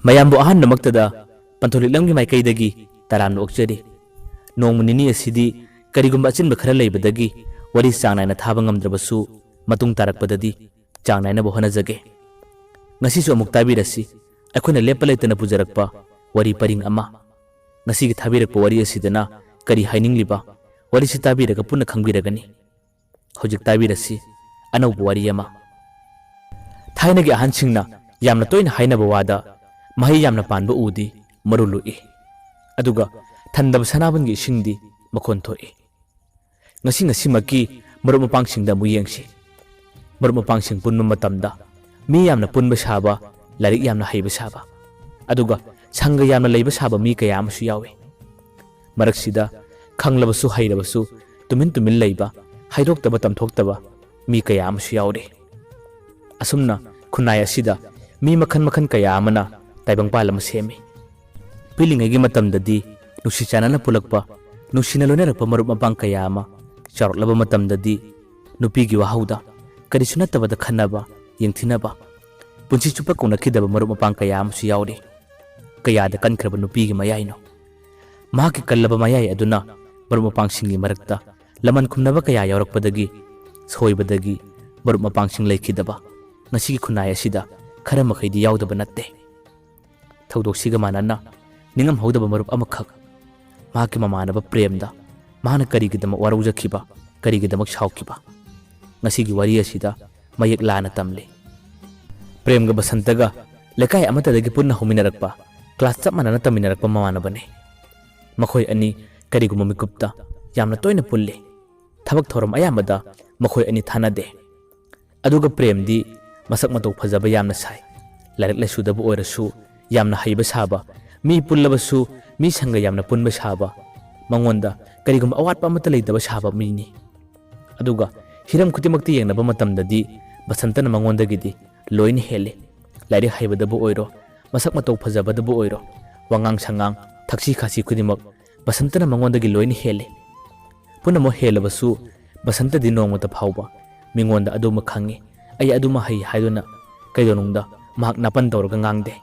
ꯃꯌꯥꯝꯕꯨ ꯑꯍꯥꯟꯕꯃꯛꯇꯗ ꯄꯟꯊꯣꯛꯂꯤꯛꯂꯝꯒꯤ ꯃꯥꯏꯀꯩꯗꯒꯤ ꯇꯔꯥꯝꯅ ꯑꯣꯛꯆꯔꯤ꯫ ꯅꯣꯡꯃ ꯅꯤꯅꯤ ꯑꯁꯤꯗꯤ ꯀꯔꯤꯒꯨꯝꯕ ꯑꯆꯤꯟꯕ ꯈꯔ ꯂꯩꯕꯗꯒꯤ ꯋꯥꯔꯤ ꯆꯥꯡ ꯅꯥꯏꯅ ꯊꯥꯕ ꯉꯝꯗ꯭ꯔꯕꯁꯨ ꯃꯇꯨꯡ ꯇꯥꯔꯛꯄꯗꯗꯤ ꯆꯥꯡ ꯅꯥꯏꯅꯕ ꯍꯣꯠꯅꯖꯒꯦ꯫ ꯉꯁꯤꯁꯨ ꯑꯃꯨꯛ ꯇꯥꯕꯤꯔꯁꯤ ꯑꯩꯈꯣꯏꯅ ꯂꯦꯞꯄ ꯂꯩꯇꯅ ꯄꯨꯖꯔꯛꯄ ꯋꯥꯔꯤ ꯄꯔꯤꯡ ꯑꯃ꯫ ꯉꯁꯤꯒꯤ ꯊꯥꯕꯤꯔꯛꯄ ꯋꯥꯔꯤ ꯑꯁꯤꯗꯅ ꯀꯔꯤ ꯍꯥꯏꯅꯤꯡꯂꯤꯕ ꯋꯥꯔꯤꯁꯤ ꯇꯥꯕꯤꯔꯒ ꯄꯨꯟꯅ ꯈꯪꯕꯤꯔꯒꯅꯤ꯫ ꯍꯧꯖꯤꯛ ꯇꯥꯕꯤꯔꯁꯤ ꯑꯅꯧꯕ ꯋꯥꯔꯤ ꯑꯃ꯫ ꯊꯥꯏꯅꯒꯤ ꯑꯍꯟꯁꯤꯡꯅ ꯌꯥꯝꯅ ꯇꯣꯏꯅ ꯍꯥꯏꯅꯕ ꯋꯥꯗ ꯃꯍꯩ ꯌꯥꯝꯅ ꯄꯥꯟꯕ ꯎꯗꯤ ꯃꯔꯨ ꯂꯨꯏ, ꯑꯗꯨꯒ ꯊꯟꯗꯕ ꯁꯅꯥꯕꯨꯟꯒꯤ ꯏꯁꯤꯡꯗꯤ ꯃꯈꯣꯟ ꯊꯣꯛꯏ꯫ ꯉꯁꯤꯃꯛꯀꯤ ꯃꯔꯨꯞ ꯃꯄꯥꯡꯁꯤꯡꯗ ꯑꯃꯨꯛ ꯌꯦꯡꯁꯤ꯫ ꯃꯔꯨꯞ ꯃꯄꯥꯡꯁꯤꯡ ꯄꯨꯟꯕ ꯃꯇꯝꯗ ꯃꯤ ꯌꯥꯝꯅ ꯄꯨꯟꯕ ꯁꯥꯕ, ꯂꯥꯏꯔꯤꯛ ꯌꯥꯝꯅ ꯍꯩꯕ ꯁꯥꯕ, ꯑꯗꯨꯒ ꯁꯪꯒ ꯌꯥꯝꯅ ꯂꯩꯕ ꯁꯥꯕ ꯃꯤ ꯀꯌꯥ ꯑꯃꯁꯨ ꯌꯥꯎꯏ꯫ ꯃꯔꯛꯁꯤꯗ ꯈꯪꯂꯕꯁꯨ ꯍꯩꯔꯕꯁꯨ ꯇꯨꯃꯤꯟ ꯇꯨꯃꯤꯟ ꯂꯩꯕ, ꯍꯥꯏꯗꯣꯛꯇꯕ ꯇꯝꯊꯣꯛꯇꯕ ꯃꯤ ꯀꯌꯥ ꯑꯃꯁꯨ ꯌꯥꯎꯔꯤ꯫ ꯑꯁꯨꯝꯅ ꯈꯨꯟꯅꯥꯏ ꯑꯁꯤꯗ ꯃꯤ ꯃꯈꯜ ꯃꯈꯜ ꯀꯌꯥ ꯑꯃꯅ ꯇꯥꯏꯕꯪꯄꯥꯜ ꯑꯃ ꯁꯦꯝꯃꯤ꯫ ꯄꯤꯛꯂꯤꯉꯩꯒꯤ ꯃꯇꯝꯗꯗꯤ ꯅꯨꯡꯁꯤ ꯆꯥꯟꯅꯅ ꯄꯨꯜꯂꯛꯄ, ꯅꯨꯡꯁꯤꯅ ꯂꯣꯏꯅꯔꯛꯄ ꯃꯔꯨꯞ ꯃꯄꯥꯡ ꯀꯌꯥ ꯑꯃ ꯆꯥꯎꯔꯛꯂꯕ ꯃꯇꯝꯗꯗꯤ ꯅꯨꯄꯤꯒꯤ ꯋꯥꯍꯧꯗ ꯀꯔꯤꯁꯨ ꯅꯠꯇꯕꯗ ꯈꯟꯅꯕ, ꯌꯦꯡꯊꯤꯅꯕ, ꯄꯨꯟꯁꯤ ꯆꯨꯞꯄ ꯀꯧꯅꯈꯤꯗꯕ ꯃꯔꯨꯞ ꯃꯄꯥꯡ ꯀꯌꯥ ꯑꯃꯁꯨ ꯌꯥꯎꯔꯤ꯫ ꯀꯌꯥꯗ ꯀꯟꯈ꯭ꯔꯕ ꯅꯨꯄꯤꯒꯤ ꯃꯌꯥꯏꯅꯣ! ꯃꯍꯥꯛꯀꯤ ꯀꯜꯂꯕ ꯃꯌꯥꯏ ꯑꯗꯨꯅ ꯃꯔꯨꯞ ꯃꯄꯥꯡꯁꯤꯡꯒꯤ ꯃꯔꯛꯇ ꯂꯃꯟ ꯈꯨꯝꯅꯕ ꯀꯌꯥ ꯌꯥꯎꯔꯛꯄꯗꯒꯤ, ꯁꯣꯏꯕꯗꯒꯤ ꯃꯔꯨꯞ ꯃꯄꯥꯡꯁꯤꯡ ꯂꯩꯈꯤꯗꯕ ꯉꯁꯤꯒꯤ ꯈꯨꯟꯅꯥꯏ ꯑꯁꯤꯗ ꯈꯔ ꯃꯈꯩꯗꯤ ꯌꯥꯎꯗꯕ ꯅꯠꯇꯦ꯫ ꯊꯧꯗꯣꯛꯁꯤꯒ ꯃꯥꯟꯅꯅ ꯅꯤꯡꯉꯝꯍꯧꯗꯕ ꯃꯔꯨꯞ ꯑꯃꯈꯛ ꯃꯍꯥꯛꯀꯤ ꯃꯃꯥꯟꯅꯕ ꯄ꯭ꯔꯦꯝꯗ ꯃꯥꯅ ꯀꯔꯤꯒꯤꯗꯃꯛ ꯋꯥꯔꯧꯖꯈꯤꯕ, ꯀꯔꯤꯒꯤꯗꯃꯛ ꯁꯥꯎꯈꯤꯕ, ꯉꯁꯤꯒꯤ ꯋꯥꯔꯤ ꯑꯁꯤꯗ ꯃꯌꯦꯛ ꯂꯥꯅ ꯇꯝꯂꯤ꯫ ꯄ꯭ꯔꯦꯝꯒ ꯕꯁꯟꯇꯒ ꯂꯩꯀꯥꯏ ꯑꯃꯠꯇꯗꯒꯤ ꯄꯨꯟꯅ ꯍꯧꯃꯤꯟꯅꯔꯛꯄ, ꯀ꯭ꯂꯥꯁ ꯆꯞ ꯃꯥꯟꯅꯅ ꯇꯝꯃꯤꯟꯅꯔꯛꯄ ꯃꯃꯥꯟꯅꯕꯅꯤ꯫ ꯃꯈꯣꯏ ꯑꯅꯤ ꯀꯔꯤꯒꯨꯝꯕ ꯃꯤꯀꯨꯞꯇ ꯌꯥꯝꯅ ꯇꯣꯏꯅ ꯄꯨꯜꯂꯤ꯫ ꯊꯕꯛ ꯊꯧꯔꯝ ꯑꯌꯥꯝꯕꯗ ꯃꯈꯣꯏ ꯑꯅꯤ ꯊꯥꯅꯗꯦ꯫ ꯑꯗꯨꯒ ꯄ꯭ꯔꯦꯝꯗꯤ ꯃꯁꯛ ꯃꯇꯧ ꯐꯖꯕ ꯌꯥꯝꯅ ꯁꯥꯏ, ꯂꯥꯏꯔꯤꯛ ꯂꯥꯏꯁꯨꯗꯕꯨ ꯑꯣꯏꯔꯁꯨ ꯌꯥꯝꯅ ꯍꯩꯕ ꯁꯥꯕ, ꯃꯤ ꯄꯨꯜꯂꯕꯁꯨ ꯃꯤ ꯁꯪꯒ ꯌꯥꯝꯅ ꯄꯨꯟꯕ ꯁꯥꯕ, ꯃꯉꯣꯟꯗ ꯀꯔꯤꯒꯨꯝꯕ ꯑꯋꯥꯠꯄ ꯑꯃꯠꯇ ꯂꯩꯇꯕ ꯁꯥꯕ ꯃꯤꯅꯤ꯫ ꯑꯗꯨꯒ ꯍꯤꯔꯝ ꯈꯨꯗꯤꯡꯃꯛꯇ ꯌꯦꯡꯅꯕ ꯃꯇꯝꯗꯗꯤ ꯕꯁꯟꯇꯅ ꯃꯉꯣꯟꯗꯒꯤꯗꯤ ꯂꯣꯏꯅ ꯍꯦꯜꯂꯤ꯫ ꯂꯥꯏꯔꯤꯛ ꯍꯩꯕꯗꯕꯨ ꯑꯣꯏꯔꯣ, ꯃꯁꯛ ꯃꯇꯧ ꯐꯖꯕꯗꯕꯨ ꯑꯣꯏꯔꯣ, ꯋꯥꯉꯥꯡ ꯁꯉꯥꯡ, ꯊꯛꯁꯤ ꯈꯥꯁꯤ ꯈꯨꯗꯤꯡꯃꯛ ꯕꯁꯟꯇꯅ ꯃꯉꯣꯟꯗꯒꯤ ꯂꯣꯏꯅ ꯍꯦꯜꯂꯤ꯫ ꯄꯨꯝꯅꯃꯛ ꯍꯦꯜꯂꯕꯁꯨ ꯕꯁꯟꯇꯗꯤ ꯅꯣꯡꯃꯇ ꯐꯥꯎꯕ ꯃꯤꯉꯣꯟꯗ ꯑꯗꯨꯃ ꯈꯪꯉꯤ, ꯑꯩ ꯑꯗꯨꯃ ꯍꯩ ꯍꯥꯏꯗꯨꯅ ꯀꯩꯗꯧꯅꯨꯡꯗ ꯃꯍꯥꯛ ꯅꯥꯄꯟ ꯇꯧꯔꯒ ꯉꯥꯡꯗꯦ꯫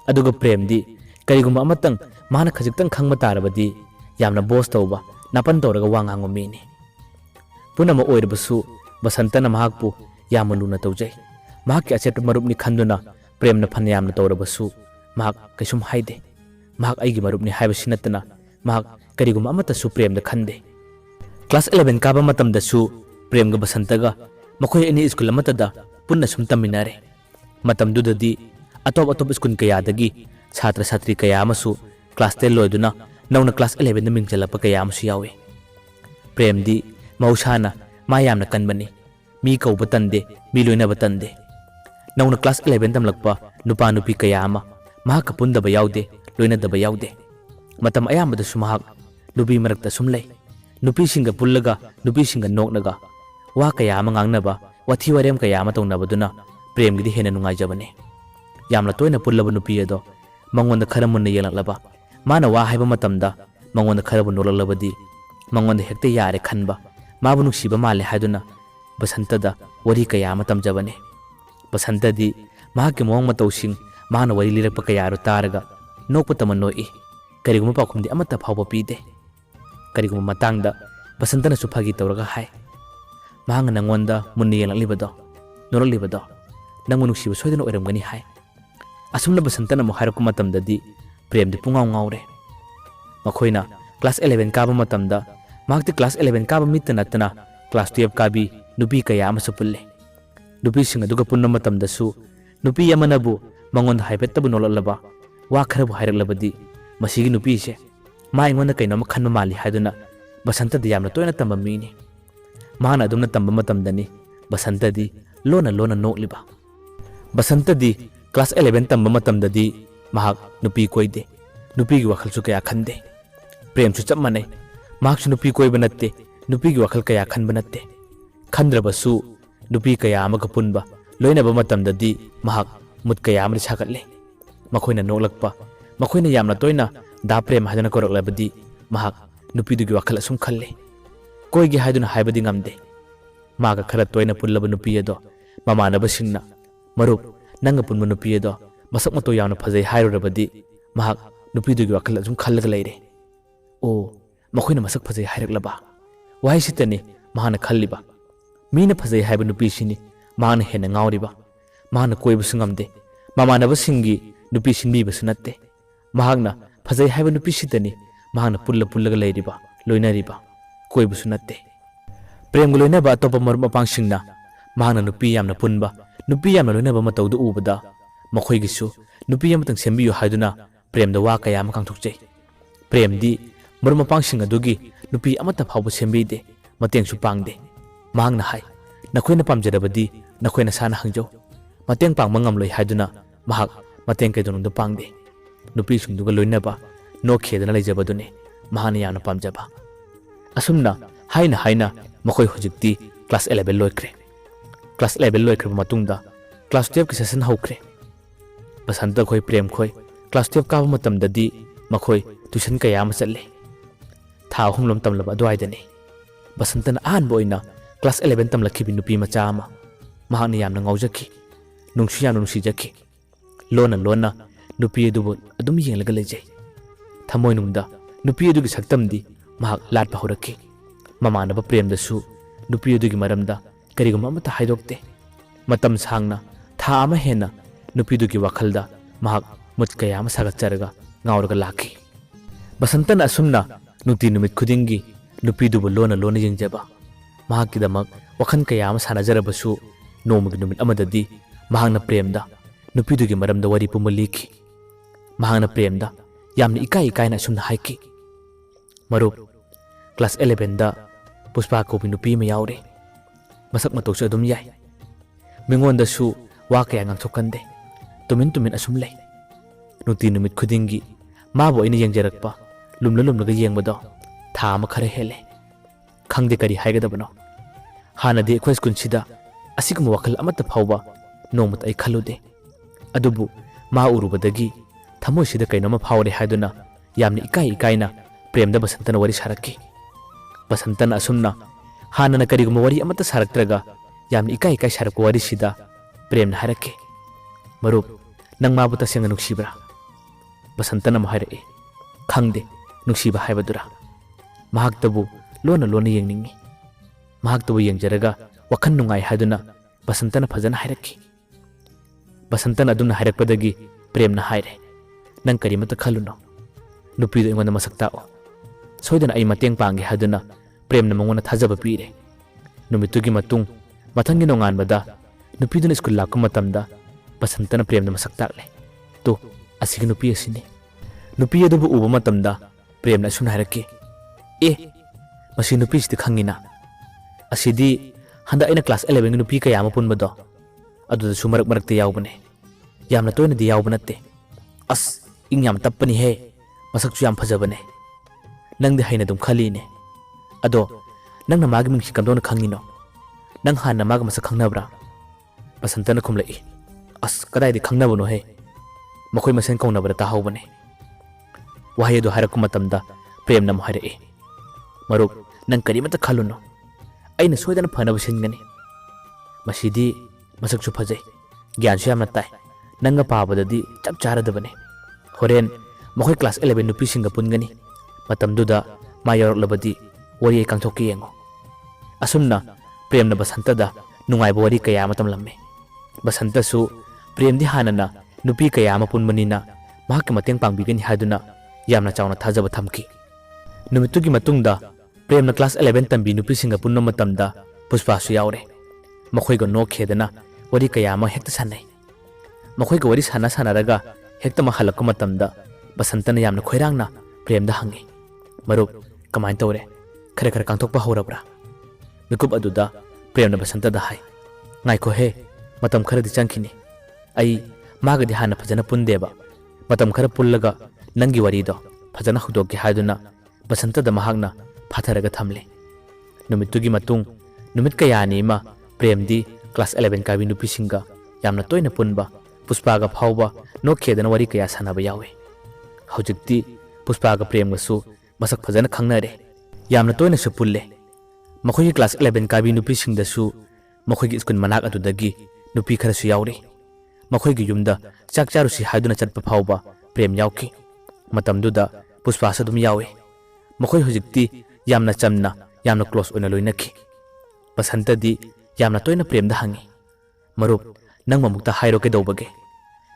ꯑꯗꯨꯒ ꯄ꯭ꯔꯦꯝꯗꯤ ꯀꯔꯤꯒꯨꯝꯕ ꯑꯃꯇꯪ ꯃꯥꯅ ꯈꯖꯤꯛꯇꯪ ꯈꯪꯕ ꯇꯥꯔꯕꯗꯤ ꯌꯥꯝꯅ ꯕꯣꯁ ꯇꯧꯕ, ꯅꯥꯄꯟ ꯇꯧꯔꯒ ꯋꯥ ꯉꯥꯡꯕ ꯃꯤꯅꯤ꯫ ꯄꯨꯝꯅꯃꯛ ꯑꯣꯏꯔꯕꯁꯨ ꯕꯁꯟꯇꯅ ꯃꯍꯥꯛꯄꯨ ꯌꯥꯝꯅ ꯂꯨꯅ ꯇꯧꯖꯩ꯫ ꯃꯍꯥꯛꯀꯤ ꯑꯆꯦꯠꯄ ꯃꯔꯨꯞꯅꯤ ꯈꯟꯗꯨꯅ ꯄ꯭ꯔꯦꯝꯅ ꯐꯅ ꯌꯥꯝꯅ ꯇꯧꯔꯕꯁꯨ ꯃꯍꯥꯛ ꯀꯩꯁꯨꯝ ꯍꯥꯏꯗꯦ꯫ ꯃꯍꯥꯛ ꯑꯩꯒꯤ ꯃꯔꯨꯞꯅꯤ ꯍꯥꯏꯕꯁꯤ ꯅꯠꯇꯅ ꯃꯍꯥꯛ ꯀꯔꯤꯒꯨꯝꯕ ꯑꯃꯠꯇꯁꯨ ꯄ꯭ꯔꯦꯝꯗ ꯈꯟꯗꯦ꯫ ꯀ꯭ꯂꯥꯁ 11 ꯀꯥꯕ ꯃꯇꯝꯗꯁꯨ ꯄ꯭ꯔꯦꯝꯒ ꯕꯁꯟꯇꯒ ꯃꯈꯣꯏ ꯑꯅꯤ ꯁ꯭ꯀꯨꯜ ꯑꯃꯠꯇꯗ ꯄꯨꯟꯅ ꯁꯨꯝ ꯇꯝꯃꯤꯟꯅꯔꯦ꯫ ꯃꯇꯝꯗꯨꯗꯗꯤ ꯑꯇꯣꯞ ꯑꯇꯣꯞꯄ ꯁ꯭ꯀꯨꯜ ꯀꯌꯥꯗꯒꯤ ꯁꯥꯇ꯭ꯔ ꯁꯥꯇ꯭ꯔꯤ ꯀꯌꯥ ꯑꯃꯁꯨ ꯀ꯭ꯂꯥꯁ 10 ꯂꯣꯏꯗꯨꯅ ꯅꯧꯅ ꯀ꯭ꯂꯥꯁ 11ꯗ ꯃꯤꯡ ꯆꯜꯂꯛꯄ ꯀꯌꯥ ꯑꯃꯁꯨ ꯌꯥꯎꯏ꯫ ꯄ꯭ꯔꯦꯝꯗꯤ ꯃꯍꯧꯁꯥꯅ ꯃꯥ ꯌꯥꯝꯅ ꯀꯟꯕꯅꯤ꯫ ꯃꯤ ꯀꯧꯕ ꯇꯟꯗꯦ, ꯃꯤ ꯂꯣꯏꯅꯕ ꯇꯟꯗꯦ꯫ ꯅꯧꯅ ꯀ꯭ꯂꯥꯁ 11 ꯇꯝꯂꯛꯄ ꯅꯨꯄꯥ ꯅꯨꯄꯤ ꯀꯌꯥ ꯑꯃ ꯃꯍꯥꯛꯀ ꯄꯨꯟꯗꯕ ꯌꯥꯎꯗꯦ, ꯂꯣꯏꯅꯗꯕ ꯌꯥꯎꯗꯦ꯫ ꯃꯇꯝ ꯑꯌꯥꯝꯕꯗꯁꯨ ꯃꯍꯥꯛ ꯅꯨꯄꯤ ꯃꯔꯛꯇ ꯁꯨꯝ ꯂꯩ꯫ ꯅꯨꯄꯤꯁꯤꯡꯒ ꯄꯨꯜꯂꯒ ꯅꯨꯄꯤꯁꯤꯡꯒ ꯅꯣꯛꯅꯒ ꯋꯥ ꯀꯌꯥ ꯑꯃ ꯉꯥꯡꯅꯕ, ꯋꯥꯊꯤ ꯋꯥꯔꯦꯝ ꯀꯌꯥ ꯑꯃ ꯇꯧꯅꯕꯗꯨꯅ ꯄ꯭ꯔꯦꯝꯒꯤꯗꯤ ꯍꯦꯟꯅ ꯅꯨꯡꯉꯥꯏꯖꯕꯅꯤ꯫ ꯌꯥꯝꯅ ꯇꯣꯏꯅ ꯄꯨꯜꯂꯕ ꯅꯨꯄꯤ ꯑꯗꯣ ꯃꯉꯣꯟꯗ ꯈꯔ ꯃꯨꯟꯅ ꯌꯦꯡꯂꯛꯂꯕ, ꯃꯥꯅ ꯋꯥ ꯍꯥꯏꯕ ꯃꯇꯝꯗ ꯃꯉꯣꯟꯗ ꯈꯔꯕꯨ ꯅꯣꯛꯂꯛꯂꯕꯗꯤ ꯃꯉꯣꯟꯗ ꯍꯦꯛꯇ ꯌꯥꯔꯦ ꯈꯟꯕ, ꯃꯥꯕꯨ ꯅꯨꯡꯁꯤꯕ ꯃꯥꯜꯂꯦ ꯍꯥꯏꯗꯨꯅ ꯕꯁꯟꯇꯗ ꯋꯥꯔꯤ ꯀꯌꯥ ꯑꯃ ꯇꯝꯖꯕꯅꯤ꯫ ꯕꯁꯟꯇꯗꯤ ꯃꯍꯥꯛꯀꯤ ꯃꯑꯣꯡ ꯃꯇꯧꯁꯤꯡ, ꯃꯥꯅ ꯋꯥꯔꯤ ꯂꯤꯔꯛꯄ ꯀꯌꯥꯗꯨ ꯇꯥꯔꯒ ꯅꯣꯛꯄꯇꯃ ꯅꯣꯛꯏ, ꯀꯔꯤꯒꯨꯝꯕ ꯄꯥꯎꯈꯨꯝꯗꯤ ꯑꯃꯠꯇ ꯐꯥꯎꯕ ꯄꯤꯗꯦ꯫ ꯀꯔꯤꯒꯨꯝꯕ ꯃꯇꯥꯡꯗ ꯕꯁꯟꯇꯅꯁꯨ ꯐꯥꯒꯤ ꯇꯧꯔꯒ ꯍꯥꯏ, ꯃꯍꯥꯛꯅ ꯅꯪꯉꯣꯟꯗ ꯃꯨꯟꯅ ꯌꯦꯡꯂꯛꯂꯤꯕꯗꯣ, ꯅꯣꯛꯂꯛꯂꯤꯕꯗꯣ ꯅꯪꯕꯨ ꯅꯨꯡꯁꯤꯕ ꯁꯣꯏꯗꯅ ꯑꯣꯏꯔꯝꯒꯅꯤ ꯍꯥꯏ꯫ ꯑꯁꯨꯝꯅ ꯕꯁꯟꯇꯅ ꯑꯃꯨꯛ ꯍꯥꯏꯔꯛꯄ ꯃꯇꯝꯗꯗꯤ ꯄ꯭ꯔꯦꯝꯗꯤ ꯄꯨꯡꯉꯥꯎ ꯉꯥꯎꯔꯦ꯫ ꯃꯈꯣꯏꯅ ꯀ꯭ꯂꯥꯁ 11 ꯀꯥꯕ ꯃꯇꯝꯗ ꯃꯍꯥꯛꯇꯤ ꯀ꯭ꯂꯥꯁ 11 काबा मित्त नत्तना क्लास 12 काबी नुपी कया अमसु पुल्ले नुपी सिंग अदुगा पुन्ना मतमदसु नुपी अमनबु मंगोंद हाइफेत्तबु नोललबा वा खरबु हाइरकलबदी मसिगी नुपी से मा इंगोंद कैनोम खन्म माली हाइदुना बसंतदी यामना तोयना तंबा मीनी माना अदुमना तंबा मतमदनी बसंतदी लोना लोना नोकलिबा बसंतदी क्लास 11 तंबा मतमददी महाक नुपी कोइदे नुपीगी वखलसु कया खंदे प्रेमसु चप माने महाकसु नुपी कोइबा नत्ते नुपीगी वखल कया खनबा नत्ते खंद्रबसु नुपी कया अमगा पुनबा लोइनबा मतमददी महाक मुत कया अमरि सागतले मखोइना नोकलकपा मखोइना यामना तोइना दा प्रेम हादना कोरकलबदी महाक नुपीदुगी वखल असुम खल्ले कोइगी हादुना हाइबदी ngamde मागा खरा तोइना पुल्लबा नुपी अदो ममानबसिंगना मरुप नंगा पुनबा नुपी अदो masak mato yaamna phajai hairurabadi mahak nupidugi wakal azum khallaga leire o makhoi masak phajai hairaklaba wahai sitani mahana khalliba मीना फजै हाइब नुपीसिनी माना हेना ngauriba माना कोइबसु ngamde mamanaba singi nupi sinbibasu natte mahakna फजै हाइब नुपीसितनी mahana pulla pullaga leiriba loinariba कोइबसु natte प्रेम लोइनबा अतोपा मरुम अपांगसिंगना mahana nupi yamna punba nupi yamna loinaba mataudu ubada मखोइगिसु nupi yamatang sembiyo haiduna प्रेम दा वा कया मा कांगथुकजे प्रेम दी मरुम अपांगसिंग अदुगी nupi amata phawbu sembide matengsu pangde mahangna hai nakoina pamjarabadi nakoina sana hangjo mateng pang mangam loi haiduna mahak mateng kaidunung da pangde nupi sungduga loinaba no khedana leijabadune mahana yana pamjaba asumna haina makoi hojikti class 11 loikre class 11 loikre matungda class 12 ki session hokre basanta khoi prem khoi class 12 ka matam dadi makoi tuition kaya ma challe tha humlom tamlaba adwaidani basantana an boina class 11 tam lakhi nupi macha ama mahana yamna ngaujaki nungsi yamna nungsi jaki lona nupi adubu adum yenglaga lejai thamoi nungda nupi adugi saktamdi mahak latpa horaki mamanaba prem dasu nupi adugi maramda karigum amata haidokte matam sangna tha ama hena nupi adugi wakhalda mahak mutkaya ama sagatcharaga ngauraga laki basantana asumna nuti numit khudingi nupi dubu lona yengjaba mahakkidamak wakhan kaya ama sanajarabasu nomagi numit amadadi mahangna premda nupidugi maramda wari pumaliki mahangna premda yamna ikai na sumna haiki marup class 11 da puspa ko nupi ma yaure masak matoksu adum yai mingonda su wa kaya ngangthokande tumin asum lei nuti numit khudingi mabo ina yengjarakpa lumlaga yengbado tha ama khare hele khangde kari haigadabano hanadi khoi skun sida asigma wakal amata phawba nomat ai khalude adubu ma urubadagi thamoi sida kainoma phawre haiduna yamni ikai na premda basantana wari sarakki basantana asumna hanana kariguma wari amata saraktraga yamni ikai sarakko wari sida premna harakki marup nang mabu tasenga nuksibra basantana mahare khangde nuksiba haibadura mahaktabu lona yengningi mahaktabu yengjaraga wakhan nungai haiduna basantana phajana hairakki basantana aduna hairakpadagi premna haire nang karimata khaluno nupi do ingona masakta o soidana ai mateng pangi haiduna premna mangona thajaba pire numitugi matung mathangi nongan bada nupi duna school lakku matamda basantana premna masakta le to asigi nupi asini nupi adubu uba matamda premna sun hairakki masi nupi sidi khangina asidi handa ina class 11 nupi kaya ma punbado aduda su marak te yaubane yamna toina di yaubanatte as ing yam tappani he masak su yam phajabane nangde haina dum khali ne ado nangna magi mingsi kamdona khangino nang hanna maga masak khangnabra basantana khumlai as kadai di khangnabano he makhoi masen kaunabra ta haubane wahi do harakum matamda premna mahare marup nang karimata khaluno aina soidana phanaba singani masidi masaksu phajai gyan su yamna tai nanga pabadadi chap charadabane horen makhoi class 11 nupi singa pungani matamduda mayor labadi wari kangthokki yengo asumna premna basantada nungai wari kaya matam lamme basanta su premdi hanana nupi kaya mapunmanina mahak mateng pangbigani haduna yamna chawna thajaba thamki numitugi matungda premna class 11 tambi nupi singa punno matamda puspa su yaure makhoi go no khedana wari kaya ma hekta sanai makhoi go wari sanaraga hekta ma halakku matamda basantana yamna khoirangna premda hangi marup kamain tawre khare kangthokpa horabra mikup aduda premna basanta da hai ngai ko he matam khara di changkhini ai magadi hana phajana pundeba matam khara pullaga nangi wari do phajana hudokki haiduna basanta da mahagna phatharaga thamle numitugi matung numit kayani ma premdi class 11 ka nupi singa yamna toina punba puspaga phawba no khedana wari kaya sanaba yawe hojikti puspaga prem gasu masak phajana khangnare yamna toina su pulle makhoi class 11 ka nupi singda su makhoi school manak adudagi nupi khara su yaure ꯃꯈꯣꯏꯒꯤ ꯌꯨꯝꯗ ꯆꯥꯛ ꯆꯥꯔꯨꯁꯤ ꯍꯥꯏꯗꯨꯅ ꯆꯠꯄ ꯐꯥꯎꯕ ꯄ꯭ꯔꯦꯝ ꯌꯥꯎꯈꯤ꯫ ꯃꯇꯝꯗꯨꯗ ꯄꯨꯁꯄꯥꯁꯨ ꯑꯗꯨꯝ ꯌꯥꯎꯏ꯫ ꯃꯈꯣꯏ ꯍꯧꯖꯤꯛꯇꯤ ꯌꯥꯝꯅ ꯆꯝꯅ ꯌꯥꯝꯅ ꯀ꯭ꯂꯣꯁ ꯑꯣꯏꯅ ꯂꯣꯏꯅꯈꯤ꯫ ꯕꯁꯟꯇꯗꯤ ꯌꯥꯝꯅ ꯇꯣꯏꯅ ꯄ꯭ꯔꯦꯝꯗ ꯍꯪꯉꯤ, ꯃꯔꯨꯞ ꯅꯪ ꯑꯃꯨꯛꯇ ꯍꯥꯏꯔꯣ ꯀꯩꯗꯧꯕꯒꯦ?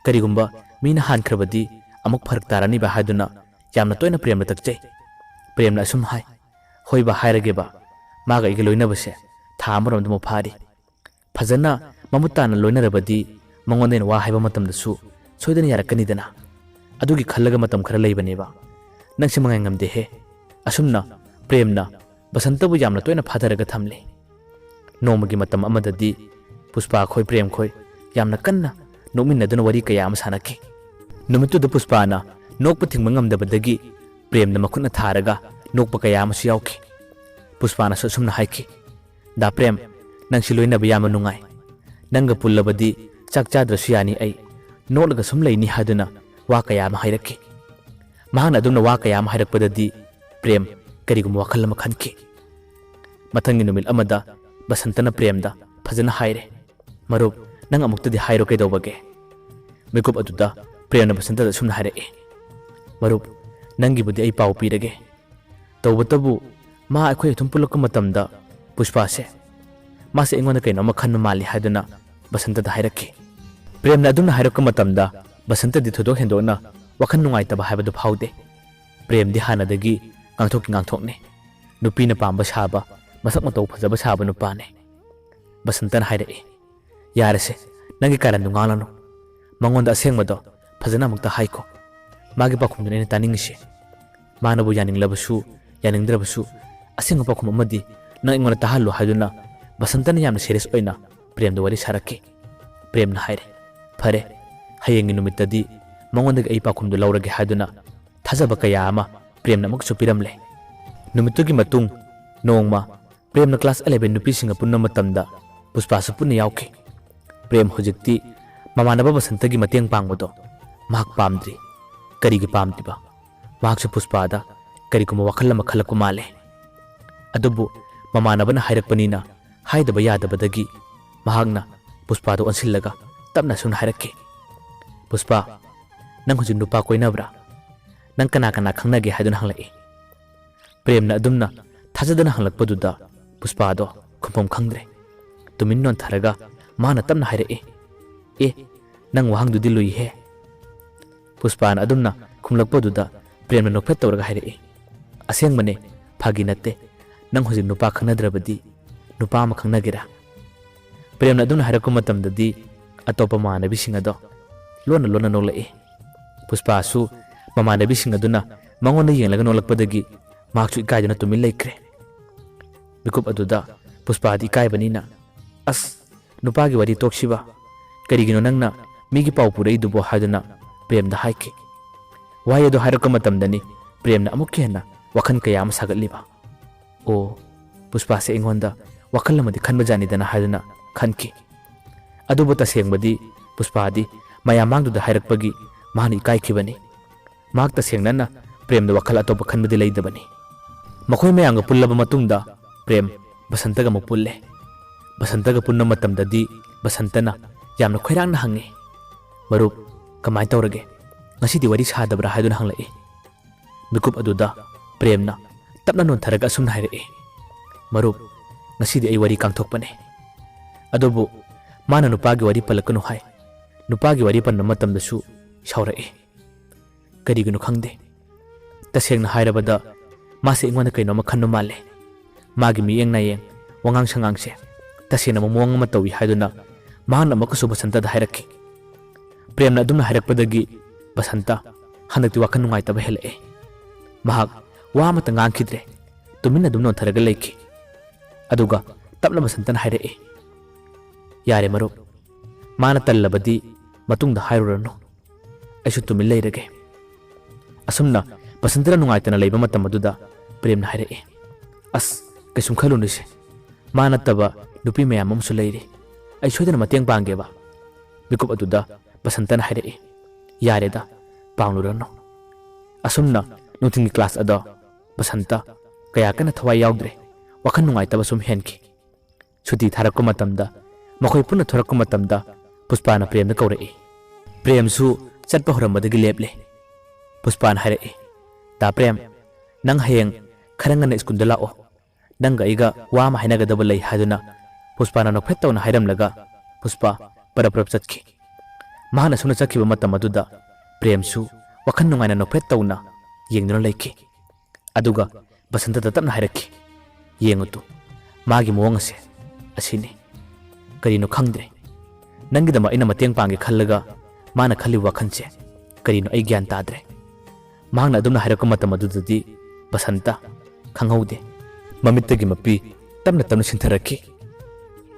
ꯀꯔꯤꯒꯨꯝꯕ ꯃꯤꯅ ꯍꯥꯟꯈ꯭ꯔꯕꯗꯤ ꯑꯃꯨꯛ ꯐꯔꯛ ꯇꯥꯔꯅꯤꯕ ꯍꯥꯏꯗꯨꯅ ꯌꯥꯝꯅ ꯇꯣꯏꯅ ꯄ꯭ꯔꯦꯝꯅ ꯇꯛꯆꯩ꯫ ꯄ꯭ꯔꯦꯝꯅ ꯑꯁꯨꯝ ꯍꯥꯏ, ꯍꯣꯏꯕ ꯍꯥꯏꯔꯒꯦꯕ, ꯃꯥꯒ ꯑꯩꯒ ꯂꯣꯏꯅꯕꯁꯦ ꯊꯥ ꯑꯃꯔꯣꯝꯗꯃꯨꯛ ꯐꯥꯔꯤ꯫ ꯐꯖꯅ ꯃꯃꯨꯠ ꯇꯥꯅ ꯂꯣꯏꯅꯔꯕꯗꯤ ꯃꯉꯣꯟꯗ ꯑꯩꯅ ꯋꯥ ꯍꯥꯏꯕ ꯃꯇꯝꯗꯁꯨ ꯁꯣꯏꯗꯅ ꯌꯥꯔꯛꯀꯅꯤꯗꯅ꯫ ꯑꯗꯨꯒꯤ ꯈꯜꯂꯒ ꯃꯇꯝ ꯈꯔ ꯂꯩꯕꯅꯦꯕ꯫ ꯅꯪꯁꯦ ꯃꯉꯥꯏ ꯉꯝꯗꯦꯍꯦ꯫ ꯑꯁꯨꯝꯅ ꯄ꯭ꯔꯦꯝꯅ ꯕꯁꯟꯇꯕꯨ ꯌꯥꯝꯅ ꯇꯣꯏꯅ ꯐꯥꯊꯔꯒ ꯊꯝꯂꯤ꯫ ꯅꯣꯡꯃꯒꯤ ꯃꯇꯝ ꯑꯃꯗꯗꯤ ꯄꯨꯁꯄꯥ ꯈꯣꯏ ꯄ꯭ꯔꯦꯝ ꯈꯣꯏ ꯌꯥꯝꯅ ꯀꯟꯅ ꯅꯣꯛꯃꯤꯟꯅꯗꯨꯅ ꯋꯥꯔꯤ ꯀꯌꯥ ꯑꯃ ꯁꯥꯟꯅꯈꯤ꯫ ꯅꯨꯃꯤꯠꯇꯨꯗ ꯄꯨꯁꯄꯥꯅ ꯅꯣꯛꯄ ꯊꯤꯡꯕ ꯉꯝꯗꯕꯗꯒꯤ ꯄ꯭ꯔꯦꯝꯅ ꯃꯈꯨꯠꯅ ꯊꯥꯔꯒ ꯅꯣꯛꯄ ꯀꯌꯥ ꯑꯃꯁꯨ ꯌꯥꯎꯈꯤ꯫ ꯄꯨꯁꯄꯥꯅꯁꯨ ꯑꯁꯨꯝꯅ ꯍꯥꯏꯈꯤ, ꯗꯥ ꯄ꯭ꯔꯦꯝ, ꯅꯪꯁꯤ ꯂꯣꯏꯅꯕ ꯌꯥꯝꯅ ꯅꯨꯡꯉꯥꯏ꯫ ꯅꯪꯒ ꯄꯨꯜꯂꯕꯗꯤ ꯆꯥꯛ ꯆꯥꯗ꯭ꯔꯁꯨ ꯌꯥꯅꯤ ꯑꯩ, ꯅꯣꯛꯂꯒ ꯁꯨꯝ ꯂꯩꯅꯤ ꯍꯥꯏꯗꯨꯅ ꯋꯥ ꯀꯌꯥ ꯑꯃ ꯍꯥꯏꯔꯛꯈꯤ꯫ ꯃꯍꯥꯛꯅ ꯑꯗꯨꯝꯅ ꯋꯥ ꯀꯌꯥ ꯑꯃ ꯍꯥꯏꯔꯛꯄꯗꯗꯤ ꯄ꯭ꯔꯦꯝ ꯀꯔꯤꯒꯨꯝꯕ ꯋꯥꯈꯜ ꯑꯃ ꯈꯟꯈꯤ꯫ ꯃꯊꯪꯒꯤ ꯅꯨꯃꯤꯠ ꯑꯃꯗ ꯕꯁꯟꯇꯅ ꯄ꯭ꯔꯦꯝꯗ ꯐꯖꯅ ꯍꯥꯏꯔꯦ, ꯃꯔꯨꯞ ꯅꯪ ꯑꯃꯨꯛꯇꯗꯤ ꯍꯥꯏꯔꯣ ꯀꯩꯗꯧꯕꯒꯦ? ꯃꯤꯀꯨꯞ ꯑꯗꯨꯗ ꯄ꯭ꯔꯦꯝꯅ ꯕꯁꯟꯇꯗ ꯑꯁꯨꯝꯅ ꯍꯥꯏꯔꯛꯏ, ꯃꯔꯨꯞ ꯅꯪꯒꯤꯕꯨꯗꯤ ꯑꯩ ꯄꯥꯎ ꯄꯤꯔꯒꯦ꯫ ꯇꯧꯕꯇꯕꯨ ꯃꯥ ꯑꯩꯈꯣꯏ ꯑꯗꯨꯝ ꯄꯨꯜꯂꯛꯄ ꯃꯇꯝꯗ ꯄꯨꯁꯄꯥꯁꯦ ꯃꯥꯁꯦ ꯑꯩꯉꯣꯟꯗ ꯀꯩꯅꯣꯝꯃ ꯈꯟꯕ ꯃꯥꯜꯂꯤ ꯍꯥꯏꯗꯨꯅ ꯕꯁꯟꯇꯗ ꯍꯥꯏꯔꯛꯈꯤ꯫ ꯄ꯭ꯔꯦꯝꯅ ꯑꯗꯨꯝꯅ ꯍꯥꯏꯔꯛꯄ ꯃꯇꯝꯗ ꯕꯁꯟꯇꯗꯤ ꯊꯣꯏꯗꯣꯛ ꯍꯦꯟꯗꯣꯛꯅ ꯋꯥꯈꯜ ꯅꯨꯡꯉꯥꯏꯇꯕ ꯍꯥꯏꯕꯗꯨ ꯐꯥꯎꯗꯦ꯫ ꯄ꯭ꯔꯦꯝꯗꯤ ꯍꯥꯟꯅꯗꯒꯤ ꯉꯥꯡꯊꯣꯛꯅꯤ, ꯅꯨꯄꯤꯅ ꯄꯥꯝꯕ ꯁꯥꯕ, ꯃꯁꯛ ꯃꯇꯧ ꯐꯖꯕ ꯁꯥꯕ ꯅꯨꯄꯥꯅꯦ꯫ ꯕꯁꯟꯇꯅ ꯍꯥꯏꯔꯛꯏ, ꯌꯥꯔꯁꯦ ꯅꯪꯒꯤ ꯀꯥꯔꯟꯗꯨ ꯉꯥꯡꯂꯅꯨ, ꯃꯉꯣꯟꯗ ꯑꯁꯦꯡꯕꯗꯣ ꯐꯖꯅ ꯑꯃꯨꯛꯇ ꯍꯥꯏꯈꯣ꯫ ꯃꯥꯒꯤ ꯄꯥꯎꯈꯨꯝꯗꯨꯅ ꯑꯩꯅ ꯇꯥꯅꯤꯡꯉꯤꯁꯤ꯫ ꯃꯥꯅꯕꯨ ꯌꯥꯅꯤꯡꯂꯕꯁꯨ ꯌꯥꯅꯤꯡꯗ꯭ꯔꯕꯁꯨ ꯑꯁꯦꯡꯕ ꯄꯥꯎꯈꯨꯝ ꯑꯃꯗꯤ ꯅꯪ ꯑꯩꯉꯣꯟꯗ ꯇꯥꯍꯜꯂꯨ ꯍꯥꯏꯗꯨꯅ ꯕꯁꯟꯇꯅ ꯌꯥꯝꯅ ꯁꯦꯔꯤꯌꯁ ꯑꯣꯏꯅ ꯄ꯭ꯔꯦꯝꯗ ꯋꯥꯔꯤ ꯁꯥꯔꯛꯈꯤ꯫ ꯄ꯭ꯔꯦꯝꯅ ꯍꯥꯏꯔꯦ, ꯐꯔꯦ, ꯍꯌꯦꯡꯒꯤ ꯅꯨꯃꯤꯠꯇꯗꯤ ꯃꯉꯣꯟꯗꯒꯤ ꯑꯩ ꯄꯥꯎꯈꯨꯝꯗꯨ ꯂꯧꯔꯒꯦ ꯍꯥꯏꯗꯨꯅ ꯊꯥꯖꯕ ꯀꯌꯥ ꯑꯃ ꯄ꯭ꯔꯦꯝꯅ ꯑꯃꯨꯛꯁꯨ ꯄꯤꯔꯝꯂꯦ꯫ ꯅꯨꯃꯤꯠꯇꯨꯒꯤ ꯃꯇꯨꯡ ꯅꯣꯡꯃ ꯄ꯭ꯔꯦꯝꯅ ꯀ꯭ꯂꯥꯁ 11 ꯅꯨꯄꯤꯁꯤꯡꯒ ꯄꯨꯟꯕ ꯃꯇꯝꯗ ꯄꯨꯁꯄꯥꯁꯨ ꯄꯨꯟꯅ ꯌꯥꯎꯈꯤ꯫ ꯄ꯭ꯔꯦꯝ ꯍꯧꯖꯤꯛꯇꯤ ꯃꯃꯥꯟꯅꯕ ꯕꯁꯟꯇꯒꯤ ꯃꯇꯦꯡ ꯄꯥꯡꯕꯗꯣ ꯃꯍꯥꯛ ꯄꯥꯝꯗ꯭ꯔꯤ꯫ ꯀꯔꯤꯒꯤ ꯄꯥꯝꯗ꯭ꯔꯤꯕ? ꯃꯍꯥꯛꯁꯨ ꯄꯨꯁꯄꯥꯗ ꯀꯔꯤꯒꯨꯝꯕ ꯋꯥꯈꯜ ꯑꯃ ꯈꯜꯂꯛꯄ ꯃꯥꯜꯂꯦ꯫ ꯑꯗꯨꯕꯨ ꯃꯃꯥꯟꯅꯕꯅ ꯍꯥꯏꯔꯛꯄꯅꯤꯅ ꯍꯥꯏꯗꯕ ꯌꯥꯗꯕꯗꯒꯤ ꯃꯍꯥꯛꯅ ꯄꯨꯁꯄꯥꯗ ꯑꯣꯟꯁꯤꯜꯂꯒ ꯇꯞꯅ ꯁꯨꯝ ꯍꯥꯏꯔꯛꯈꯤ, ꯄꯨꯁꯄꯥ, ꯅꯪ ꯍꯧꯖꯤꯛ ꯅꯨꯄꯥ ꯀꯣꯏꯅꯕ꯭ꯔꯥ? ꯅꯪ ꯀꯅꯥ ꯀꯅꯥ ꯈꯪꯅꯒꯦ ꯍꯥꯏꯗꯨꯅ ꯍꯪꯂꯛꯏ꯫ ꯄ꯭ꯔꯦꯝꯅ ꯑꯗꯨꯝꯅ ꯊꯥꯖꯗꯅ ꯍꯪꯂꯛꯄꯗꯨꯗ ꯄꯨꯁꯄꯥꯗꯣ ꯈꯨꯝꯐꯝ ꯈꯪꯗ꯭ꯔꯦ꯫ ꯇꯨꯃꯤꯟ ꯅꯣꯟꯊꯔꯒ ꯃꯥꯅ ꯇꯞꯅ ꯍꯥꯏꯔꯛꯏ, ꯑꯦ, ꯅꯪ ꯋꯥꯍꯪꯗꯨꯗꯤ ꯂꯨꯏꯍꯦ꯫ ꯄꯨꯁꯄꯥꯅ ꯑꯗꯨꯝꯅ ꯈꯨꯝꯂꯛꯄꯗꯨꯗ ꯄ꯭ꯔꯦꯝꯅ ꯅꯣꯛꯐꯦꯠ ꯇꯧꯔꯒ ꯍꯥꯏꯔꯛꯏ, ꯑꯁꯦꯡꯕꯅꯦ, ꯐꯥꯒꯤ ꯅꯠꯇꯦ, ꯅꯪ ꯍꯧꯖꯤꯛ ꯅꯨꯄꯥ ꯈꯪꯅꯗ꯭ꯔꯕꯗꯤ ꯅꯨꯄꯥ ꯑꯃ ꯈꯪꯅꯒꯦꯔꯥ? ꯄ꯭ꯔꯦꯝꯅ ꯑꯗꯨꯝꯅ ꯍꯥꯏꯔꯛꯄ ꯃꯇꯝꯗꯗꯤ ꯑꯇꯣꯞꯄ ꯃꯃꯥꯟꯅꯕꯤꯁꯤꯡ ꯑꯗꯣ ꯂꯣꯟꯅ ꯂꯣꯟꯅ ꯅꯣꯛꯂꯛꯏ꯫ ꯄꯨꯁꯄꯥꯁꯨ ꯃꯃꯥꯟꯅꯕꯤꯁꯤꯡ ꯑꯗꯨꯅ ꯃꯉꯣꯟꯗ ꯌꯦꯡꯂꯒ ꯅꯣꯛꯂꯛꯄꯗꯒꯤ ꯃꯍꯥꯛꯁꯨ ꯏꯀꯥꯏꯗꯨꯅ ꯇꯨꯃꯤꯟ ꯂꯩꯈ꯭ꯔꯦ꯫ ꯃꯤꯀꯨꯞ ꯑꯗꯨꯗ ꯄꯨꯁꯄꯥꯗꯤ ꯏꯀꯥꯏꯕꯅꯤꯅ, ꯑꯁ, ꯅꯨꯄꯥꯒꯤ ꯋꯥꯔꯤ ꯇꯣꯛꯁꯤꯕ, ꯀꯔꯤꯒꯤꯅꯣ ꯅꯪꯅ ꯃꯤꯒꯤ ꯄꯥꯎ ꯄꯨꯔꯛꯏꯗꯨꯕꯣ ꯍꯥꯏꯗꯨꯅ ꯄ꯭ꯔꯦꯝꯗ ꯍꯥꯏꯈꯤ꯫ ꯋꯥꯍꯩ ꯑꯗꯨ ꯍꯥꯏꯔꯛꯄ ꯃꯇꯝꯗꯅꯤ ꯄ꯭ꯔꯦꯝꯅ ꯑꯃꯨꯛꯀ ꯍꯦꯟꯅ ꯋꯥꯈꯜ ꯀꯌꯥ ꯑꯃ ꯁꯥꯒꯠꯂꯤꯕ꯫ ꯑꯣ, ꯄꯨꯁꯄꯥꯁꯦ ꯑꯩꯉꯣꯟꯗ ꯋꯥꯈꯜ ꯑꯃꯗꯤ ꯈꯟꯕꯖꯥꯠꯅꯤꯗꯅ ꯍꯥꯏꯗꯨꯅ ꯈꯟꯈꯤ꯫ ꯑꯗꯨꯕꯨ ꯇꯁꯦꯡꯕꯗꯤ ꯄꯨꯁꯄꯥꯗꯤ ꯃꯌꯥꯝ ꯃꯥꯡꯗꯨꯗ ꯍꯥꯏꯔꯛꯄꯒꯤ ꯃꯥꯅ ꯏꯀꯥꯏꯈꯤꯕꯅꯤ꯫ ꯃꯍꯥꯛ ꯇꯁꯦꯡꯅꯅ ꯄ꯭ꯔꯦꯝꯗ ꯋꯥꯈꯜ ꯑꯇꯣꯞꯄ ꯈꯟꯕꯗꯤ ꯂꯩꯇꯕꯅꯤ꯫ ꯃꯈꯣꯏ ꯃꯌꯥꯝꯒ ꯄꯨꯜꯂꯕ ꯃꯇꯨꯡꯗ ꯄ꯭ꯔꯦꯝ ꯕꯁꯟꯇꯒ ꯑꯃꯨꯛ ꯄꯨꯜꯂꯦ꯫ ꯕꯁꯟꯇꯒ ꯄꯨꯟꯕ ꯃꯇꯝꯗꯗꯤ ꯕꯁꯟꯇꯅ ꯌꯥꯝꯅ ꯈꯣꯏꯔꯥꯡꯅ ꯍꯪꯉꯤ, ꯃꯔꯨꯞ ꯀꯃꯥꯏ ꯇꯧꯔꯒꯦ, ꯉꯁꯤꯗꯤ ꯋꯥꯔꯤ ꯁꯥꯗꯕ꯭ꯔꯥ ꯍꯥꯏꯗꯨꯅ ꯍꯪꯂꯛꯏ꯫ ꯃꯤꯀꯨꯞ ꯑꯗꯨꯗ ꯄ꯭ꯔꯦꯝꯅ ꯇꯞꯅ ꯅꯣꯟꯊꯔꯒ ꯑꯁꯨꯝꯅ ꯍꯥꯏꯔꯛꯏ, ꯃꯔꯨꯞ ꯉꯁꯤꯗꯤ ꯑꯩ ꯋꯥꯔꯤ ꯀꯥꯡꯊꯣꯛꯄꯅꯦ꯫ ꯑꯗꯨꯕꯨ ꯃꯥꯅ ꯅꯨꯄꯥꯒꯤ ꯋꯥꯔꯤ ꯄꯜꯂꯛꯀꯅꯨ ꯍꯥꯏ꯫ ꯅꯨꯄꯥꯒꯤ ꯋꯥꯔꯤ ꯄꯟꯕ ꯃꯇꯝꯗꯁꯨ ꯁꯥꯎꯔꯛꯏ꯫ ꯀꯔꯤꯒꯤꯅꯣ ꯈꯪꯗꯦ, ꯇꯁꯦꯡꯅ ꯍꯥꯏꯔꯕꯗ ꯃꯥꯁꯦ ꯑꯩꯉꯣꯟꯗ ꯀꯩꯅꯣꯝꯃ ꯈꯟꯕ ꯃꯥꯜꯂꯦ꯫ ꯃꯥꯒꯤ ꯃꯤꯠꯌꯦꯡ ꯅꯥꯌꯦꯡ, ꯋꯥꯉꯥꯡ ꯁꯉꯥꯡꯁꯦ ꯇꯁꯦꯡꯅ ꯃꯑꯣꯡ ꯑꯃ ꯇꯧꯏ ꯍꯥꯏꯗꯨꯅ ꯃꯍꯥꯛꯅ ꯑꯃꯨꯛꯀꯁꯨ ꯕꯁꯟꯇꯗ ꯍꯥꯏꯔꯛꯈꯤ꯫ ꯄ꯭ꯔꯦꯝꯅ ꯑꯗꯨꯝꯅ ꯍꯥꯏꯔꯛꯄꯗꯒꯤ ꯕꯁꯟꯇ ꯍꯟꯗꯛꯇꯤ ꯋꯥꯈꯜ ꯅꯨꯡꯉꯥꯏꯇꯕ ꯍꯦꯜꯂꯛꯑꯦ꯫ ꯃꯍꯥꯛ ꯋꯥ ꯑꯃꯠꯇ ꯉꯥꯡꯈꯤꯗ꯭ꯔꯦ, ꯇꯨꯃꯤꯟꯅ ꯑꯗꯨꯝ ꯅꯣꯟꯊꯔꯒ ꯂꯩꯈꯤ꯫ ꯑꯗꯨꯒ ꯇꯞꯅ ꯕꯁꯟꯇꯅ ꯍꯥꯏꯔꯛꯏ, ꯌꯥꯔꯦ ꯃꯔꯨꯞ, ꯃꯥꯅ ꯇꯜꯂꯕꯗꯤ ꯃꯇꯨꯡꯗ ꯍꯥꯏꯔꯨꯔꯅꯨ, ꯑꯩꯁꯨ ꯇꯨꯃꯤꯟ ꯂꯩꯔꯒꯦ꯫ ꯑꯁꯨꯝꯅ ꯕꯁꯟꯇꯅ ꯅꯨꯡꯉꯥꯏꯇꯅ ꯂꯩꯕ ꯃꯇꯝ ꯑꯗꯨꯗ ꯄ꯭ꯔꯦꯝꯅ ꯍꯥꯏꯔꯛꯏ, ꯑꯁ, ꯀꯩꯁꯨꯝ ꯈꯜꯂꯨꯅꯨꯁꯦ, ꯃꯥ ꯅꯠꯇꯕ ꯅꯨꯄꯤ ꯃꯌꯥꯝ ꯑꯃꯁꯨ ꯂꯩꯔꯤ, ꯑꯩ ꯁꯣꯏꯗꯅ ꯃꯇꯦꯡ ꯄꯥꯡꯒꯦꯕ꯫ ꯃꯤꯀꯨꯞ ꯑꯗꯨꯗ ꯕꯁꯟꯇꯅ ꯍꯥꯏꯔꯛꯏ, ꯌꯥꯔꯦꯗ, ꯄꯥꯡꯂꯨꯔꯅꯨ꯫ ꯑꯁꯨꯝꯅ ꯅꯨꯡꯊꯤꯟꯒꯤ ꯀ꯭ꯂꯥꯁ ꯑꯗꯣ ꯕꯁꯟꯇ ꯀꯌꯥ ꯀꯟꯅ ꯊꯋꯥꯏ ꯌꯥꯎꯗ꯭ꯔꯦ, ꯋꯥꯈꯜ ꯅꯨꯡꯉꯥꯏꯇꯕ ꯁꯨꯝ ꯍꯦꯟꯈꯤ꯫ ꯁꯨꯇꯤ ꯊꯥꯔꯛꯄ ꯃꯇꯝꯗ ꯃꯈꯣꯏ ꯄꯨꯟꯅ ꯊꯣꯔꯛꯄ ꯃꯇꯝꯗ ꯄꯨꯁꯄꯥꯅ ꯄ꯭ꯔꯦꯝꯗ ꯀꯧꯔꯛꯏ꯫ ꯄ꯭ꯔꯦꯝꯁꯨ ꯆꯠꯄ ꯍꯧꯔꯝꯕꯗꯒꯤ ꯂꯦꯞꯂꯦ꯫ ꯄꯨꯁꯄꯥꯅ ꯍꯥꯏꯔꯛꯏ, ꯗꯥ ꯄ꯭ꯔꯦꯝ, ꯅꯪ ꯍꯌꯦꯡ ꯈꯔ ꯉꯟꯅ ꯁ꯭ꯀꯨꯜꯗ ꯂꯥꯛꯑꯣ, ꯅꯪꯒ ꯑꯩꯒ ꯋꯥ ꯑꯃ ꯍꯥꯏꯅꯒꯗꯕ ꯂꯩ ꯍꯥꯏꯗꯨꯅ ꯄꯨꯁꯄꯥꯅ ꯅꯣꯛꯐꯦꯠ ꯇꯧꯅ ꯍꯥꯏꯔꯝꯂꯒ ꯄꯨꯁꯄꯥ ꯄꯔꯞ ꯄꯔꯞ ꯆꯠꯈꯤ꯫ ꯃꯍꯥꯛꯅ ꯁꯨꯝꯅ ꯆꯠꯈꯤꯕ ꯃꯇꯝ ꯑꯗꯨꯗ ꯄ꯭ꯔꯦꯝꯁꯨ ꯋꯥꯈꯜ ꯅꯨꯡꯉꯥꯏꯅ ꯅꯣꯛꯐꯦꯠ ꯇꯧꯅ ꯌꯦꯡꯗꯨꯅ ꯂꯩꯈꯤ꯫ ꯑꯗꯨꯒ ꯕꯁꯟꯇꯗ ꯇꯞꯅ ꯍꯥꯏꯔꯛꯈꯤ, ꯌꯦꯡꯉꯨꯇꯨ, ꯃꯥꯒꯤ ꯃꯑꯣꯡ ꯑꯁꯦ ꯑꯁꯤꯅꯤ, ꯀꯔꯤꯅꯣ ꯈꯪꯗ꯭ꯔꯦ, ꯅꯪꯒꯤꯗꯃꯛ ꯑꯩꯅ ꯃꯇꯦꯡ ꯄꯥꯡꯒꯦ ꯈꯜꯂꯒ ꯃꯥꯅ ꯈꯜꯂꯤꯕ ꯋꯥꯈꯜꯁꯦ ꯀꯔꯤꯅꯣ ꯑꯩ ꯒ꯭ꯌꯥꯟ ꯇꯥꯗ꯭ꯔꯦ꯫ ꯃꯍꯥꯛꯅ ꯑꯗꯨꯝꯅ ꯍꯥꯏꯔꯛꯄ ꯃꯇꯝ ꯑꯗꯨꯗꯗꯤ ꯕꯁꯟꯇ ꯈꯪꯍꯧꯗꯦ ꯃꯃꯤꯠꯇꯒꯤ ꯃꯄꯤ ꯇꯞꯅ ꯇꯞꯅ ꯁꯤꯟꯊꯔꯛꯈꯤ꯫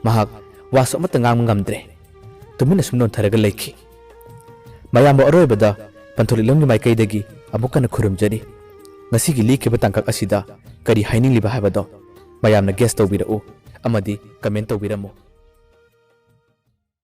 ꯃꯍꯥꯛ ꯋꯥꯁꯨ ꯑꯃꯠꯇ ꯉꯥꯡꯕ ꯉꯝꯗ꯭ꯔꯦ, ꯇꯨꯃꯤꯟꯅ ꯁꯨꯝ ꯅꯣꯟꯊꯔꯒ ꯂꯩꯈꯤ꯫ ꯃꯌꯥꯝꯕ ꯑꯔꯣꯏꯕꯗ ꯄꯟꯊꯨꯡꯂꯤꯛꯂꯝꯒꯤ ꯃꯥꯏꯀꯩꯗꯒꯤ ꯑꯃꯨꯛ ꯍꯟꯅ ꯈꯨꯔꯨꯝꯖꯔꯤ꯫ ꯉꯁꯤꯒꯤ ꯂꯤꯈꯤꯕ ꯇꯥꯡꯀꯛ ꯑꯁꯤꯗ ꯀꯔꯤ ꯍꯥꯏꯅꯤꯡꯂꯤꯕ ꯍꯥꯏꯕꯗꯣ ꯃꯌꯥꯝꯅ ꯒꯦꯁ ꯇꯧꯕꯤꯔꯛꯎ ꯑꯃꯗꯤ ꯀꯃꯦꯟ ꯇꯧꯕꯤꯔꯝꯃꯨ꯫